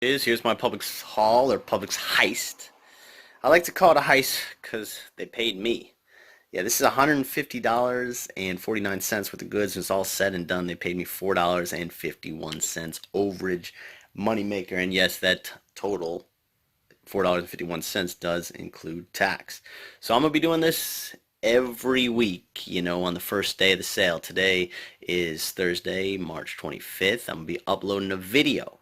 Here's my Publix haul, or Publix heist. I like to call it a heist because they paid me. Yeah, this is $150.49 worth of goods. It's all said and done. They paid me $4.51 overage moneymaker. And yes, that total $4.51 does include tax. So I'm going to be doing this every week, on the first day of the sale. Today is Thursday, March 25th. I'm going to be uploading a video.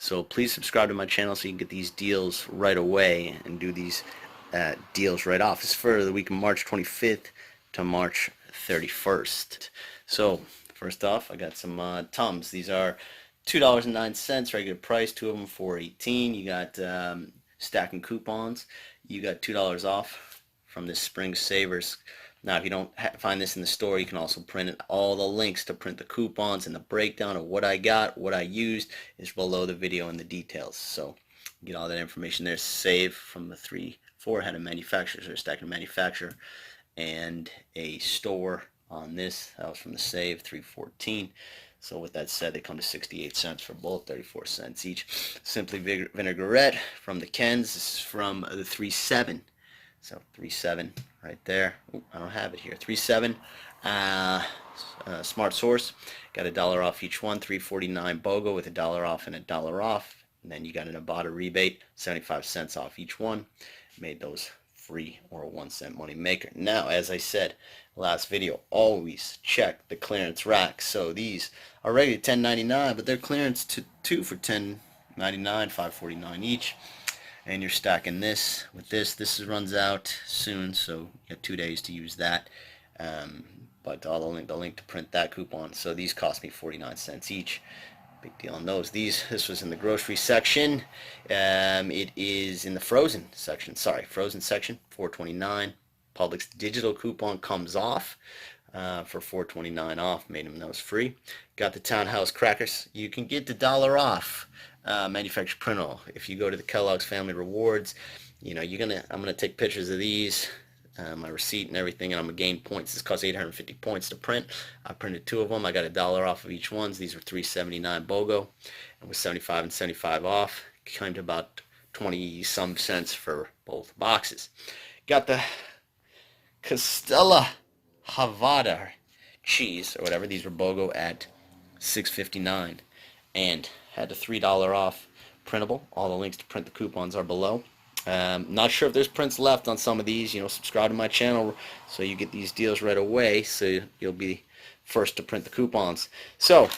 So please subscribe to my channel so you can get these deals right away and do these deals right off. It's for the week of March 25th to March 31st. So first off, I got some Tums. These are $2.09 regular price. Two of them $4.18. You got stacking coupons. You got $2 off from this Spring Savers. Now, if you don't find this in the store, you can also print it. All the links to print the coupons and the breakdown of what I got, what I used, is below the video in the details. So, get all that information there. Save from the 4 had a manufacturer, so stacking manufacturer, and a store on this. That was from the Save, 314. So with that said, they come to 68 cents for both, 34 cents each. Simply Vinaigrette from the Kens. This is from the 37. So 37 right there. Ooh, I don't have it here. 37 Smart Source. Got $1 off each one. 349 BOGO with $1 off and $1 off. And then you got an Ibotta rebate, 75 cents off each one. Made those free or a 1-cent money maker. Now, as I said last video, always check the clearance rack. So these are regular $10.99, but they're clearance to 2 for $10.99, $5.49 each. And you're stacking this with this. This runs out soon, so you got 2 days to use that. But the link to print that coupon. So these cost me 49 cents each. Big deal on those. This was in the grocery section. It is in the frozen section. Sorry, frozen section, $4.29. Publix digital coupon comes off for $4.29 off. Made them those free. Got the Townhouse crackers. You can get the $1 off. Manufactured printable. If you go to the Kellogg's Family Rewards, I'm gonna take pictures of these, my receipt and everything, and I'm gonna gain points. This costs 850 points to print. I printed 2 of them. I got $1 off of each one. These were $3.79 BOGO, and with 75 and 75 off, came to about 20 some cents for both boxes. Got the Castello Havarti cheese or whatever. These were BOGO at $6.59, and had a $3 off printable. All the links to print the coupons are below. Not sure if there's prints left on some of these. Subscribe to my channel so you get these deals right away, so you'll be first to print the coupons. So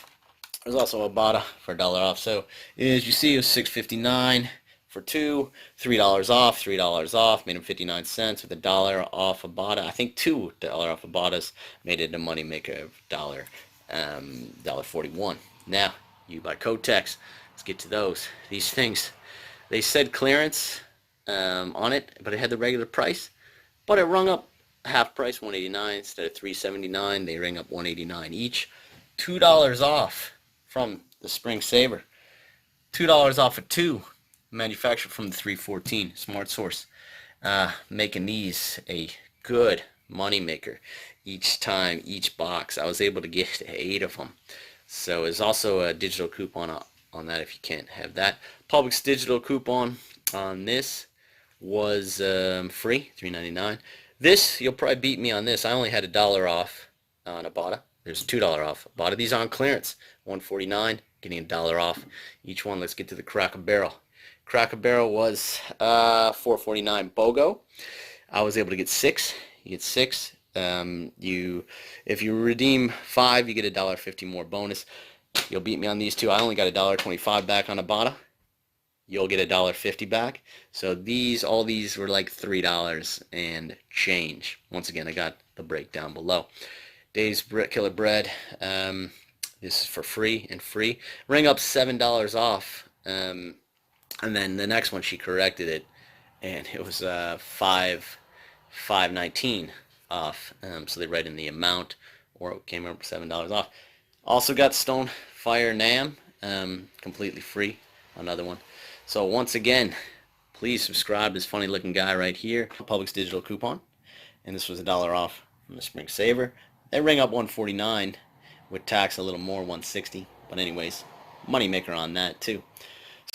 there's also a Ibotta for $1 off. So as you see, it was $6.59 for 2, $3 off, $3 off, made them 59 cents with $1 off Ibotta. I think $2 off Ibottas made it a money maker of $1.41. Now, you buy Kotex. Let's get to those. These things, they said clearance on it, but it had the regular price, but it rung up half price, $189 instead of $379. They rang up $189 each. $2 off from the Spring Saver. $2 off of 2, manufactured from the 314 Smart Source. Making these a good money maker each time, each box. I was able to get 8 of them. So there's also a digital coupon on that if you can't have that. Publix digital coupon on this was free, $3.99. This, you'll probably beat me on this. I only had $1 off on Ibotta. There's $2 off Ibotta. These on clearance, $1.49, getting $1 off each one. Let's get to the Cracker Barrel. Cracker Barrel was $4.49 BOGO. I was able to get 6. You get 6. If you redeem 5, you get $1.50 more bonus. You'll beat me on these two. I only got $1.25 back on Ibotta. You'll get $1.50 back. So all these were like $3 and change. Once again, I got the breakdown below. Dave's Killer Bread. This is for free and free. Rang up $7 off. And then the next one she corrected it, and it was $5.19 off. So they write in the amount, or it came up $7 off. Also got Stonefire Nam, completely free, another one. So once again, please subscribe to this funny looking guy right here. Publix digital coupon, and this was $1 off from the Spring Saver. They ring up $1.49 with tax a little more, $1.60. But anyways, money maker on that too.